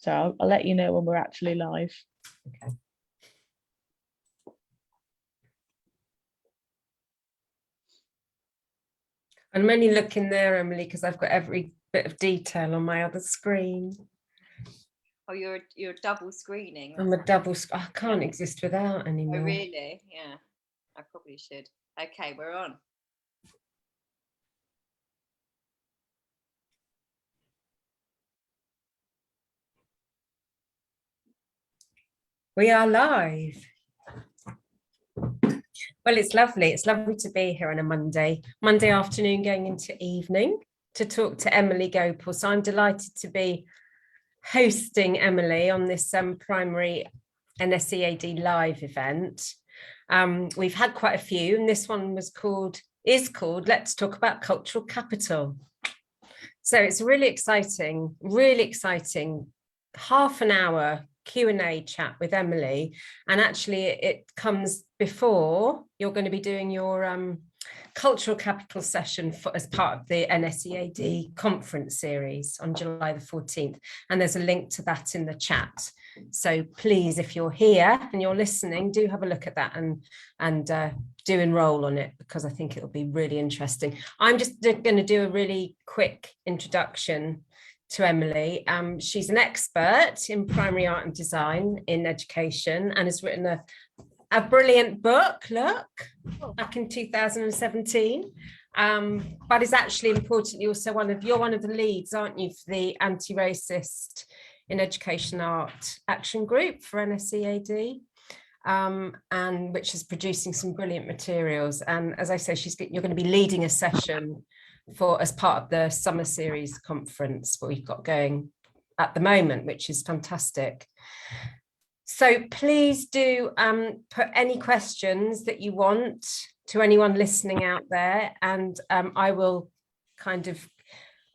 So I'll let you know when we're actually live. Okay. I'm only looking there, Emily, because I've got every bit of detail on my other screen. Oh, you're double screening. I'm a double. I can't exist without anymore. Oh, really? Yeah, I probably should. Okay, we're on. We are live. Well, it's lovely. It's lovely to be here on a Monday afternoon going into evening to talk to Emily Gopal. So I'm delighted to be hosting Emily on this primary NSEAD live event. We've had quite a few, and this one is called Let's Talk About Cultural Capital. So it's really exciting half an hour Q&A chat with Emily, and actually it comes before you're going to be doing your cultural capital session as part of the NSEAD conference series on July the 14th, and there's a link to that in the chat. So please, if you're here and you're listening, do have a look at that and do enroll on it, because I think it'll be really interesting. I'm just going to do a really quick introduction to Emily. She's an expert in primary art and design in education and has written a brilliant book, back in 2017, but is actually importantly also you're one of the leads, aren't you, for the anti-racist in education art action group for NSEAD, and which is producing some brilliant materials. And as I say, you're going to be leading a session as part of the summer series conference what we've got going at the moment, which is fantastic. So please do put any questions that you want to anyone listening out there, and I will kind of,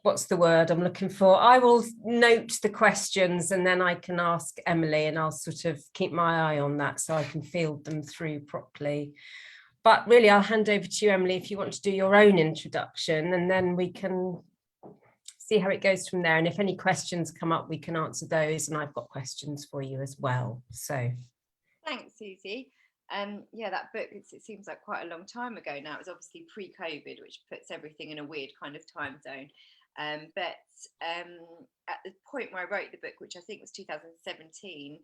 what's the word I'm looking for? I will note the questions, and then I can ask Emily, and I'll sort of keep my eye on that so I can field them through properly. But really, I'll hand over to you, Emily, if you want to do your own introduction, and then we can see how it goes from there. And if any questions come up, we can answer those. And I've got questions for you as well. So thanks, Susie. Yeah, that book, it seems like quite a long time ago now. It was obviously pre-COVID, which puts everything in a weird kind of time zone. But at the point where I wrote the book, which I think was 2017,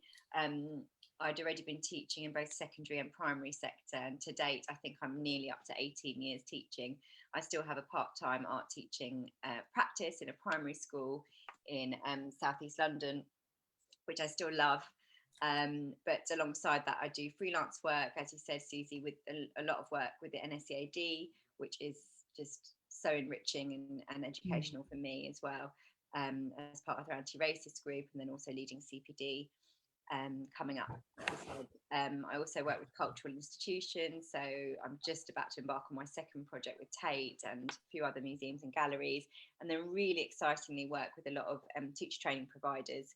I'd already been teaching in both secondary and primary sector, and to date I think I'm nearly up to 18 years teaching. I still have a part-time art teaching practice in a primary school in southeast London, which I still love, but alongside that I do freelance work, as you said, Susie, with a lot of work with the NSEAD, which is just so enriching and educational for me as well, as part of their anti-racist group, and then also leading CPD coming up. I also work with cultural institutions, so I'm just about to embark on my second project with Tate and a few other museums and galleries, and then really excitingly work with a lot of teacher training providers,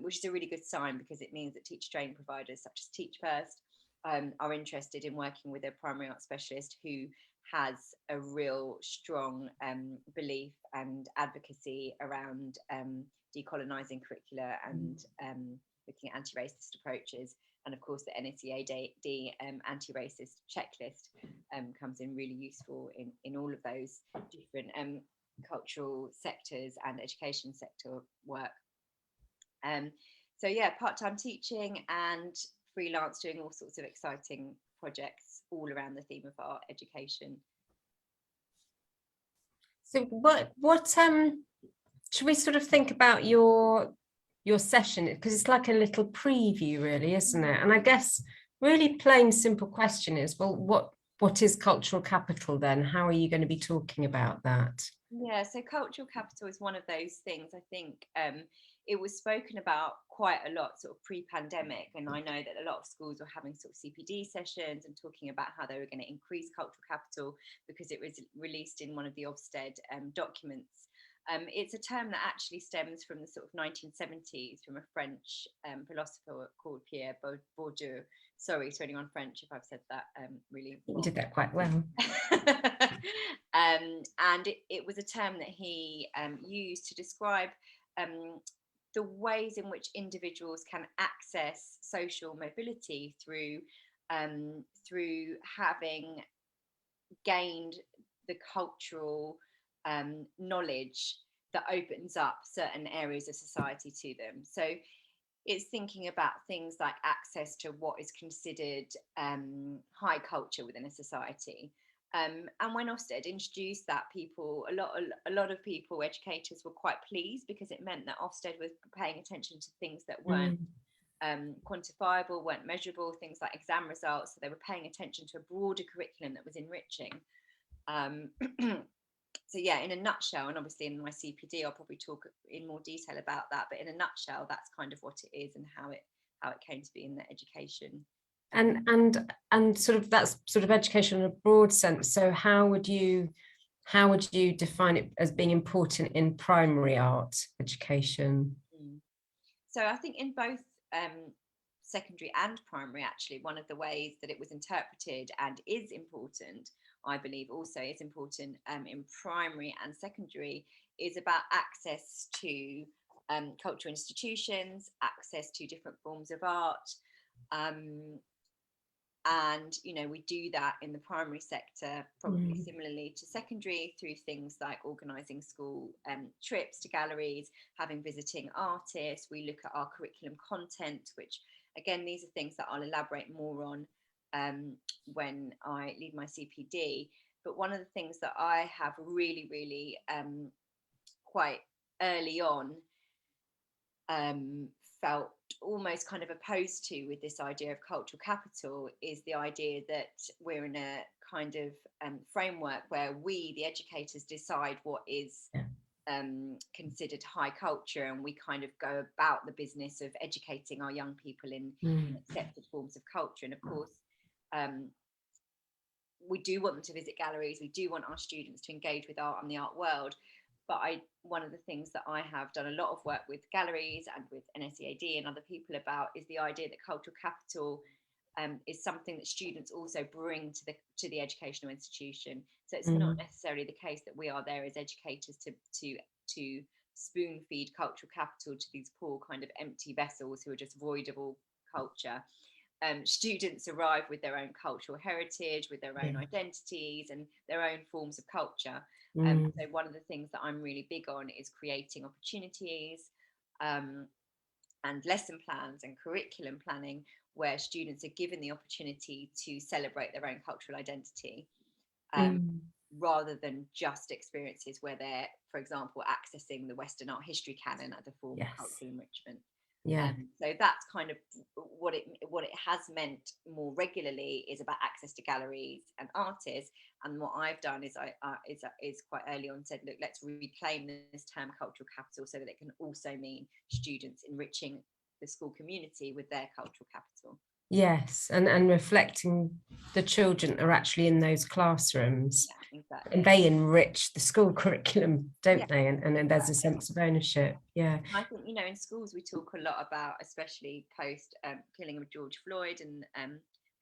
which is a really good sign, because it means that teacher training providers such as Teach First are interested in working with a primary art specialist who has a real strong belief and advocacy around decolonising curricula and looking at anti-racist approaches. And of course the NSEAD anti-racist checklist comes in really useful in all of those different cultural sectors and education sector work. So yeah, part-time teaching and freelance, doing all sorts of exciting projects all around the theme of art education. So what should we sort of think about your session, because it's like a little preview really, isn't it? And I guess really plain simple question is, well, what is cultural capital then? How are you going to be talking about that? Yeah, so cultural capital is one of those things. I think it was spoken about quite a lot sort of pre-pandemic, and I know that a lot of schools were having sort of CPD sessions and talking about how they were going to increase cultural capital because it was released in one of the Ofsted documents. It's a term that actually stems from the sort of 1970s from a French philosopher called Pierre Bourdieu. Sorry to anyone French if I've said that really wrong. You did that quite well. And it was a term that he used to describe the ways in which individuals can access social mobility through having gained the cultural knowledge that opens up certain areas of society to them. So it's thinking about things like access to what is considered high culture within a society. And when Ofsted introduced that, a lot of people, educators, were quite pleased, because it meant that Ofsted was paying attention to things that weren't quantifiable, weren't measurable, things like exam results. So they were paying attention to a broader curriculum that was enriching. So yeah, in a nutshell, and obviously in my CPD I'll probably talk in more detail about that, but in a nutshell, that's kind of what it is and how it came to be in the education. And sort of that's sort of education in a broad sense. So how would you define it as being important in primary art education? So I think in both secondary and primary, actually, one of the ways that it was interpreted and is important, I believe also is important in primary and secondary, is about access to cultural institutions, access to different forms of art. And, you know, we do that in the primary sector, probably similarly to secondary, through things like organising school trips to galleries, having visiting artists. We look at our curriculum content, which, again, these are things that I'll elaborate more on when I lead my CPD. But one of the things that I have really, really quite early on felt almost kind of opposed to with this idea of cultural capital is the idea that we're in a kind of framework where we, the educators, decide what is considered high culture, and we kind of go about the business of educating our young people in accepted forms of culture. And of course, we do want them to visit galleries, we do want our students to engage with art and the art world. But one of the things that I have done a lot of work with galleries and with NSEAD and other people about is the idea that cultural capital is something that students also bring to the educational institution. So it's not necessarily the case that we are there as educators to spoon feed cultural capital to these poor kind of empty vessels who are just void of all culture. Students arrive with their own cultural heritage, with their own identities and their own forms of culture. So one of the things that I'm really big on is creating opportunities and lesson plans and curriculum planning where students are given the opportunity to celebrate their own cultural identity, rather than just experiences where they're, for example, accessing the Western art history canon as a form of cultural enrichment. So that's kind of what it has meant more regularly, is about access to galleries and artists. And what I've done is is quite early on said, look, let's reclaim this term cultural capital so that it can also mean students enriching the school community with their cultural capital. Yes, and reflecting the children are actually in those classrooms. Yeah, exactly. And they enrich the school curriculum, don't they? And then there's a sense of ownership. Yeah. I think, you know, in schools we talk a lot about, especially post killing of George Floyd and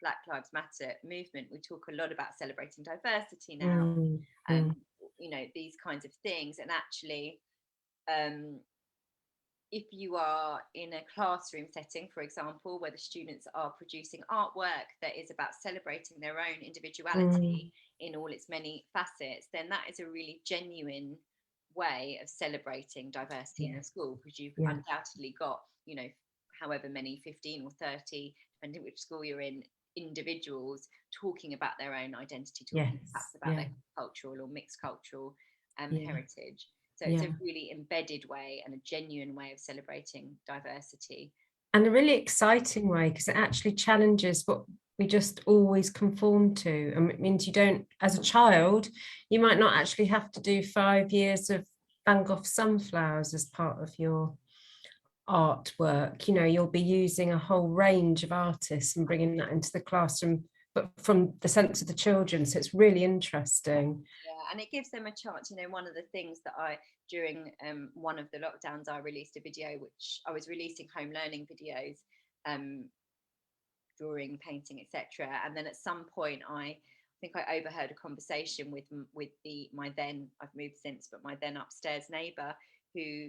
Black Lives Matter movement, we talk a lot about celebrating diversity now, you know, these kinds of things. And actually, if you are in a classroom setting, for example, where the students are producing artwork that is about celebrating their own individuality in all its many facets, then that is a really genuine way of celebrating diversity in the school, because you've undoubtedly got, you know, however many, 15 or 30, depending which school you're in, individuals talking about their own identity, talking perhaps about their cultural or mixed cultural heritage. So it's a really embedded way and a genuine way of celebrating diversity. And a really exciting way, because it actually challenges what we just always conform to. And it means you don't, as a child, you might not actually have to do 5 years of Van Gogh sunflowers as part of your artwork. You know, you'll be using a whole range of artists and bringing that into the classroom, but from the sense of the children. So it's really interesting. Yeah, and it gives them a chance. You know, one of the things that during one of the lockdowns, I released a video, which I was releasing home learning videos, drawing, painting, etc. And then at some point, I think I overheard a conversation with my then, I've moved since, but my then upstairs neighbour, who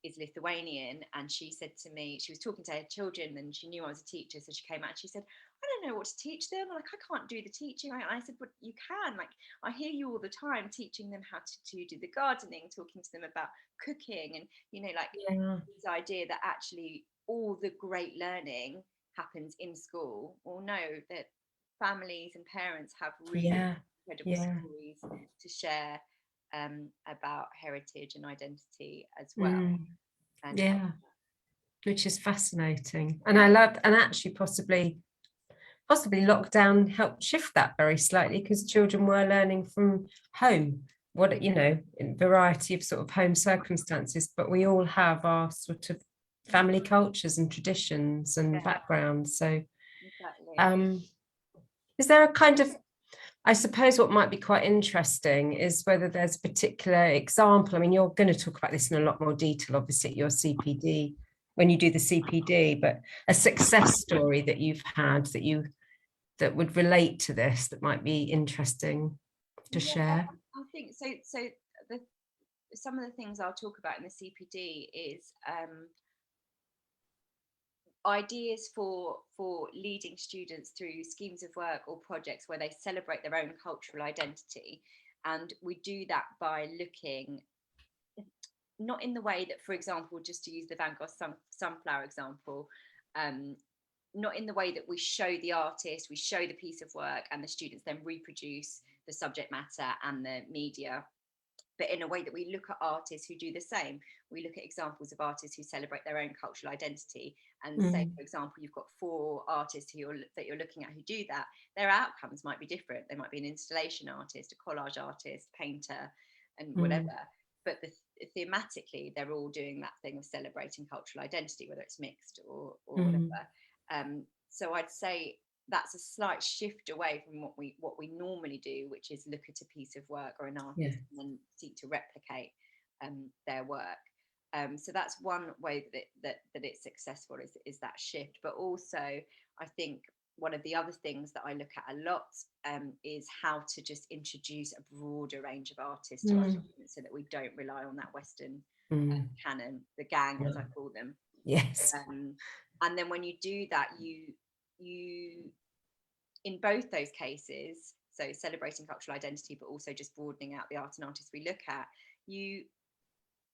is Lithuanian, and she said to me, she was talking to her children and she knew I was a teacher, so she came out and she said, I don't know what to teach them, like I can't do the teaching. I said, but you can, like I hear you all the time teaching them how to do the gardening, talking to them about cooking, and like this idea that actually all the great learning happens in school. Or no, that families and parents have really incredible stories to share about heritage and identity as well. And which is fascinating. And I love, and actually possibly lockdown helped shift that very slightly, because children were learning from home, what in variety of sort of home circumstances, but we all have our sort of family cultures and traditions and backgrounds. So is there a kind of, I suppose what might be quite interesting is whether there's a particular example. I mean, you're going to talk about this in a lot more detail, obviously, at your CPD, when you do the CPD, but a success story that you've had that would relate to this, that might be interesting to share. I think so. Some of the things I'll talk about in the CPD is ideas for leading students through schemes of work or projects where they celebrate their own cultural identity. And we do that by looking, not in the way that, for example, just to use the Van Gogh sunflower example, not in the way that we show the artist, we show the piece of work, and the students then reproduce the subject matter and the media, but in a way that we look at artists who do the same. We look at examples of artists who celebrate their own cultural identity, and say, for example, you've got 4 artists that you're looking at who do that. Their outcomes might be different. They might be an installation artist, a collage artist, painter, and whatever. But thematically, they're all doing that thing of celebrating cultural identity, whether it's mixed or whatever. So I'd say that's a slight shift away from what we normally do, which is look at a piece of work or an artist and then seek to replicate their work. So that's one way that it's successful, is that shift. But also, I think one of the other things that I look at a lot is how to just introduce a broader range of artists to our students, so that we don't rely on that Western canon, the gang, as I call them. And then when you do that, you in both those cases, so celebrating cultural identity, but also just broadening out the art and artists we look at, you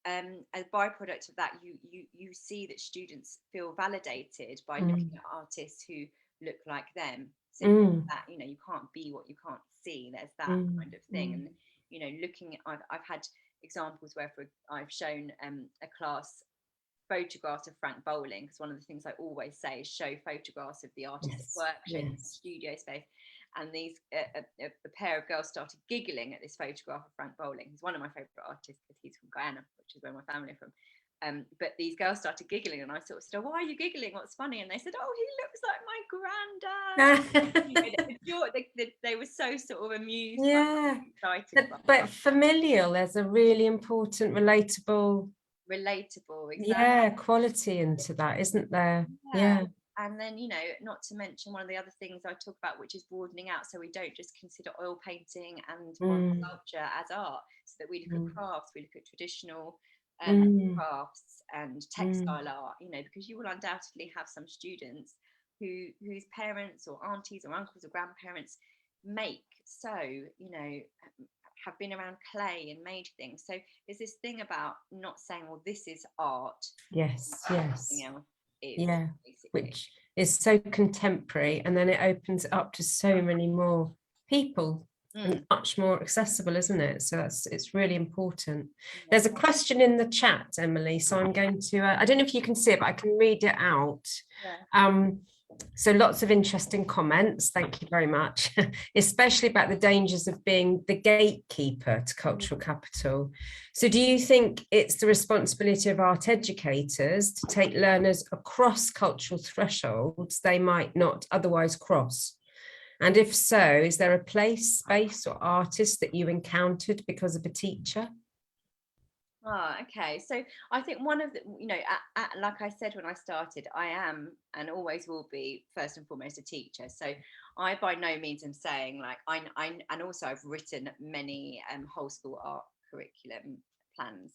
as a byproduct of that, you see that students feel validated by looking at artists who look like them. So that, you can't be what you can't see. There's that kind of thing. And looking at, I've had examples where I've shown a class photographs of Frank Bowling, because one of the things I always say is show photographs of the artist's work, show the studio space. And these a pair of girls started giggling at this photograph of Frank Bowling. He's one of my favourite artists, because he's from Guyana, which is where my family are from. But these girls started giggling, and I sort of said, "Why are you giggling? What's funny?" And they said, "Oh, he looks like my granddad." They were so sort of amused, excited. But familial, there's a really important relatable, exactly. Quality into that, isn't there? And then, not to mention one of the other things I talk about, which is broadening out, so we don't just consider oil painting and sculpture as art, so that we look at crafts, we look at traditional crafts and textile art, because you will undoubtedly have some students whose parents or aunties or uncles or grandparents make, have been around clay and made things. So there's this thing about not saying, well, this is art. Which is so contemporary, and then it opens it up to so many more people and much more accessible, isn't it? So it's really important. There's a question in the chat, Emily, so I'm going to I don't know if you can see it, but I can read it out. So lots of interesting comments, thank you very much, especially about the dangers of being the gatekeeper to cultural capital. So do you think it's the responsibility of art educators to take learners across cultural thresholds they might not otherwise cross? And if so, is there a place, space, or artist that you encountered because of a teacher? Okay. So I think one of the, like I said when I started, I am and always will be first and foremost a teacher. So I by no means am saying like I and also I've written many whole school art curriculum plans.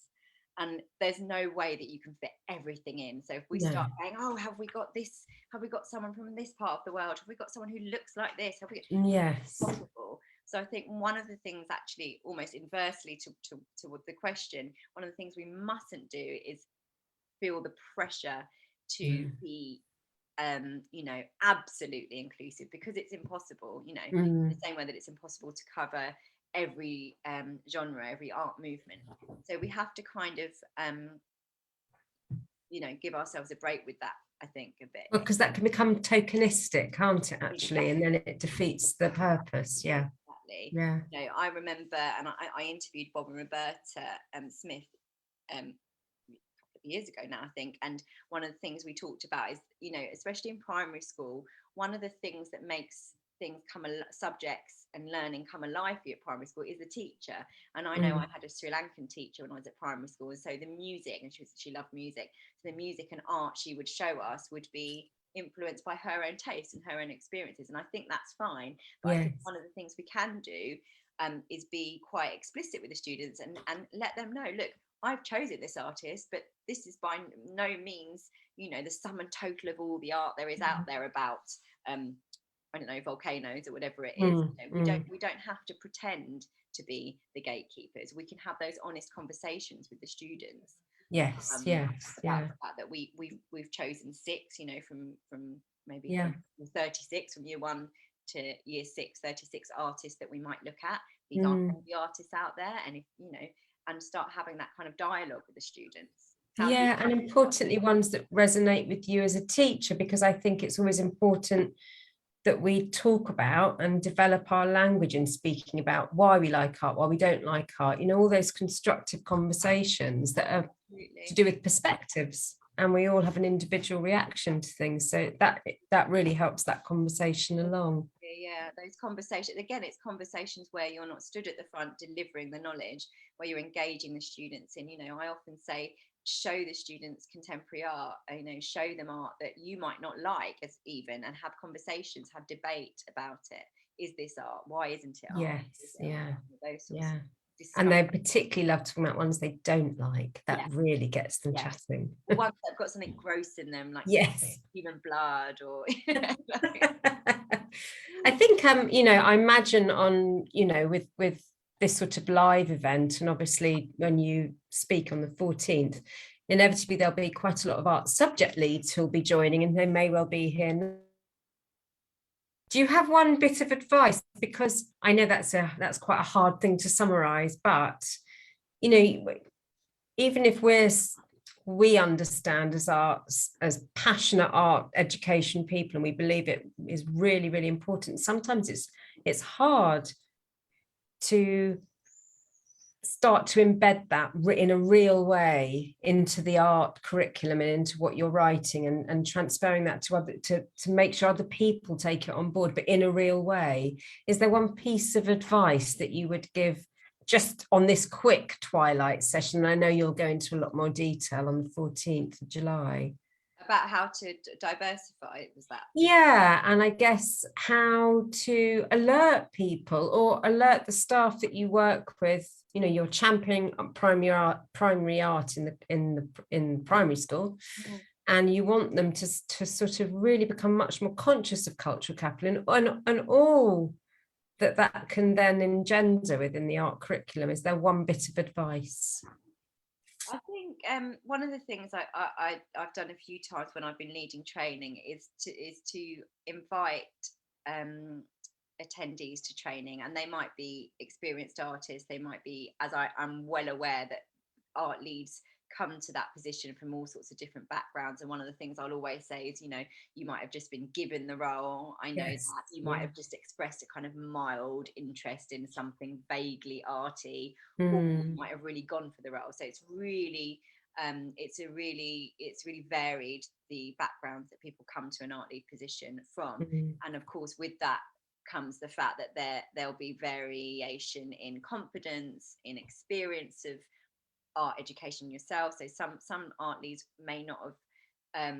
and there's no way that you can fit everything in. So if we start going, oh, have we got this, have we got someone from this part of the world, have we got someone who looks like this, have we got, yes, possible. So I think one of the things, actually almost inversely to the question, one of the things we mustn't do is feel the pressure to be you know, absolutely inclusive, because it's impossible, you know, the same way that it's impossible to cover every genre, every art movement. So we have to kind of you know, give ourselves a break with that, I think, a bit. well, because that can become tokenistic, can't it, actually? And then it defeats the purpose. Yeah, exactly. Yeah. You know, I remember, and I interviewed Bob and Roberta Smith a couple of years ago now, I think, and one of the things we talked about is, you know, especially in primary school, one of the things that makes things subjects and learning come alive for you at primary school is the teacher. And I know I had a Sri Lankan teacher when I was at primary school, and so the music, and she loved music, so the music and art she would show us would be influenced by her own tastes and her own experiences, and I think that's fine. But I think one of the things we can do is be quite explicit with the students and let them know, look, I've chosen this artist, but this is by no means, you know, the sum and total of all the art there is out there about I don't know, volcanoes or whatever it is. You know, we don't have to pretend to be the gatekeepers. We can have those honest conversations with the students. Yes, About the fact that we've chosen 6, you know, from maybe from 36, from year 1 to year 6, 36 artists that we might look at. These aren't all the artists out there, and if, you know, and start having that kind of dialogue with the students. And importantly, ones that resonate with you as a teacher, because I think it's always important that we talk about and develop our language in speaking about why we like art, why we don't like art, you know, all those constructive conversations that are to do with perspectives, and we all have an individual reaction to things, so that really helps that conversation along. Yeah, those conversations, again, it's conversations where you're not stood at the front delivering the knowledge, where you're engaging the students in, you know, I often say, show the students contemporary art, you know, show them art that you might not like as even, and have conversations, have debate about it. Is this art? Why isn't it art? Those sorts of and they particularly love talking about ones they don't like. That really gets them chatting. Ones that have got something gross in them, like human blood or I think you know, I imagine on, you know, with this sort of live event, and obviously when you speak on the 14th, inevitably there'll be quite a lot of art subject leads who'll be joining, and they may well be here. Do you have one bit of advice? Because I know that's quite a hard thing to summarize, but, you know, even if we understand as passionate art education people, and we believe it is really, really important, sometimes it's hard to start to embed that in a real way into the art curriculum and into what you're writing, and transferring that to make sure other people take it on board, but in a real way. Is there one piece of advice that you would give just on this quick twilight session? I know you'll go into a lot more detail on the 14th of July. About how to diversify, was that? Yeah, and I guess how to alert people or alert the staff that you work with. You know, you're championing primary art in primary school, and you want them to sort of really become much more conscious of cultural capital and all that can then engender within the art curriculum. Is there one bit of advice? I think one of the things I've done a few times when I've been leading training is to invite attendees to training, and they might be experienced artists, they might be, as I'm well aware that art leads come to that position from all sorts of different backgrounds, and one of the things I'll always say is, you know, you might have just been given the role. I know that you might have just expressed a kind of mild interest in something vaguely arty, or you might have really gone for the role. So it's really it's really varied, the backgrounds that people come to an art lead position from. And of course with that comes the fact that there'll be variation in confidence, in experience of art education yourself. So some art leads may not have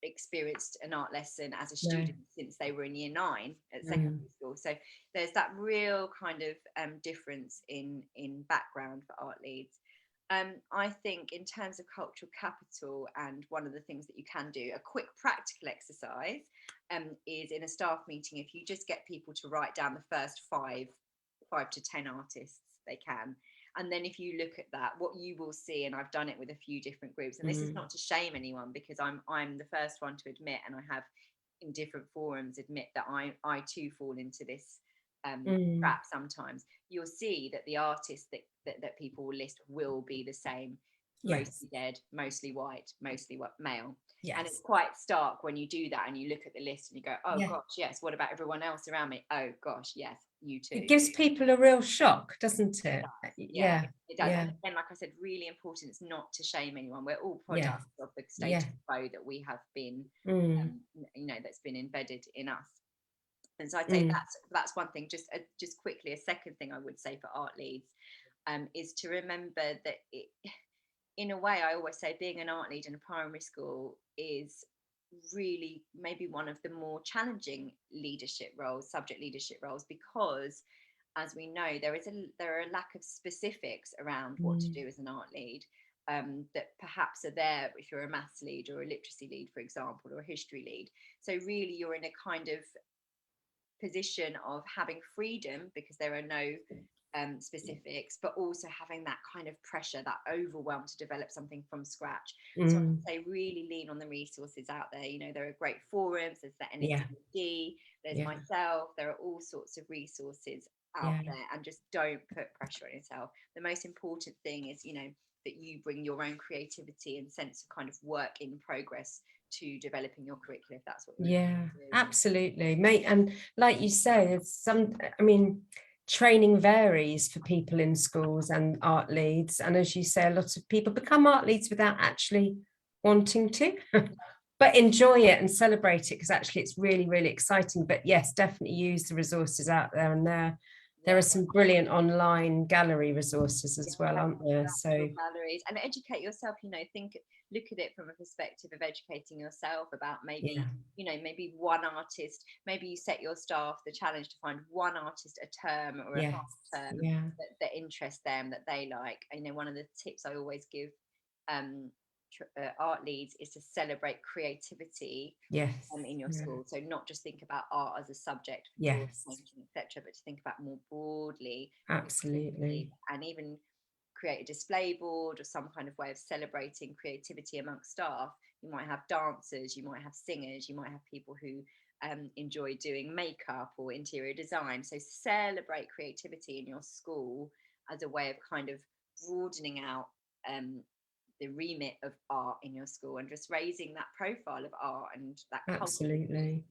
experienced an art lesson as a student since they were in year 9 at secondary school. So there's that real kind of difference in background for art leads. I think in terms of cultural capital, and one of the things that you can do, a quick practical exercise, is in a staff meeting, if you just get people to write down the first five to 10 artists they can. And then if you look at that, what you will see, and I've done it with a few different groups, and this is not to shame anyone, because I'm the first one to admit, and I have in different forums admit that I too fall into this trap sometimes. You'll see that the artists that people will list will be the same, mostly dead, mostly white, mostly male. And it's quite stark when you do that and you look at the list and you go, oh gosh, yes, what about everyone else around me? Oh gosh, yes, you too. It gives people a real shock, doesn't it? Yeah, it does. And again, like I said, really important, it's not to shame anyone. We're all products of the status quo that we have been, you know, that's been embedded in us. And so I'd say that's one thing. Just quickly, a second thing I would say for art leads is to remember that in a way, I always say being an art lead in a primary school is really maybe one of the more challenging leadership roles, subject leadership roles, because as we know, there are a lack of specifics around what to do as an art lead that perhaps are there if you're a maths lead or a literacy lead, for example, or a history lead. So really you're in a kind of position of having freedom because there are no specifics, but also having that kind of pressure, that overwhelm to develop something from scratch. So I'd say really lean on the resources out there. You know, there are great forums, there's the NSEAD, there's myself, there are all sorts of resources out there, and just don't put pressure on yourself. The most important thing is, you know, that you bring your own creativity and sense of kind of work in progress to developing your curriculum, if that's what you're doing. Absolutely, mate. And like you say, it's I mean, training varies for people in schools and art leads, and as you say, a lot of people become art leads without actually wanting to but enjoy it and celebrate it, because actually it's really, really exciting. But yes, definitely use the resources out there, and there are some brilliant online gallery resources as well, aren't there? So galleries, and educate yourself, you know, look at it from a perspective of educating yourself about maybe, you know, maybe one artist, maybe you set your staff the challenge to find one artist a term or a half term that interests them, that they like. You know, one of the tips I always give art leads is to celebrate creativity in your school. So not just think about art as a subject, painting, etc., but to think about more broadly, absolutely, and even create a display board or some kind of way of celebrating creativity amongst staff. You might have dancers, you might have singers, you might have people who enjoy doing makeup or interior design. So celebrate creativity in your school as a way of kind of broadening out the remit of art in your school, and just raising that profile of art and that absolutely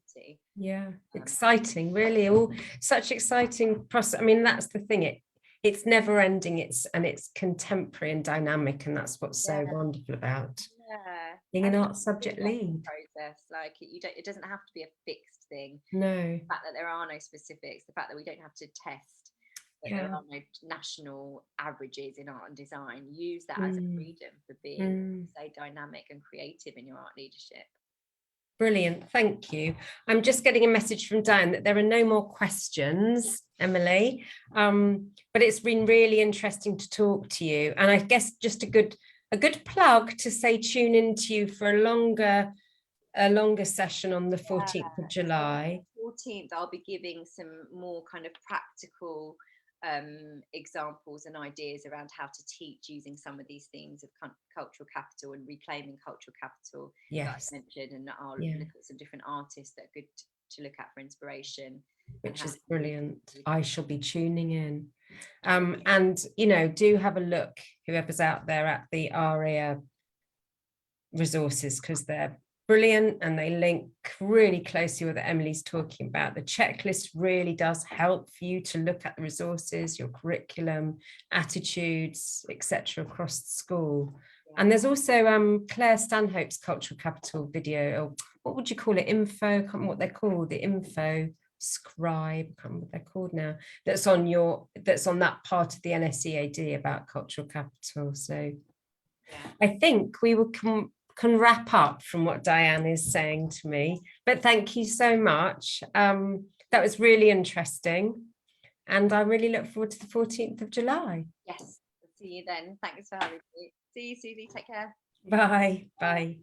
exciting, really, all such exciting process. I mean, that's the thing, it's never ending, it's contemporary and dynamic, and that's what's so wonderful about being an art subject lead process. Like it doesn't have to be a fixed thing. No, the fact that there are no specifics, the fact that we don't have to test, that there are no national averages in art and design. Use that as a freedom for being so dynamic and creative in your art leadership. Brilliant, thank you. I'm just getting a message from Diane that there are no more questions, Emily, but it's been really interesting to talk to you, and I guess just a good plug to say tune into you for a longer session on the 14th of July. So 14th, I'll be giving some more kind of practical examples and ideas around how to teach using some of these themes of cultural capital and reclaiming cultural capital that I mentioned, and I'll look at some different artists that are good to look at for inspiration, which is brilliant. I shall be tuning in, and you know, do have a look, whoever's out there, at the ARIA resources, because they're brilliant and they link really closely with what Emily's talking about. The checklist really does help for you to look at the resources, your curriculum, attitudes, etc. across the school. And there's also Claire Stanhope's Cultural Capital video, or what would you call it, info, I can't remember what they're called, the info scribe, I can't remember what they're called now, that's on that part of the NSEAD about cultural capital. So I think we can wrap up from what Diane is saying to me, but thank you so much. That was really interesting, and I really look forward to the 14th of July. Yes, see you then. Thanks for having me. See you, Susie. Take care. Bye. Bye.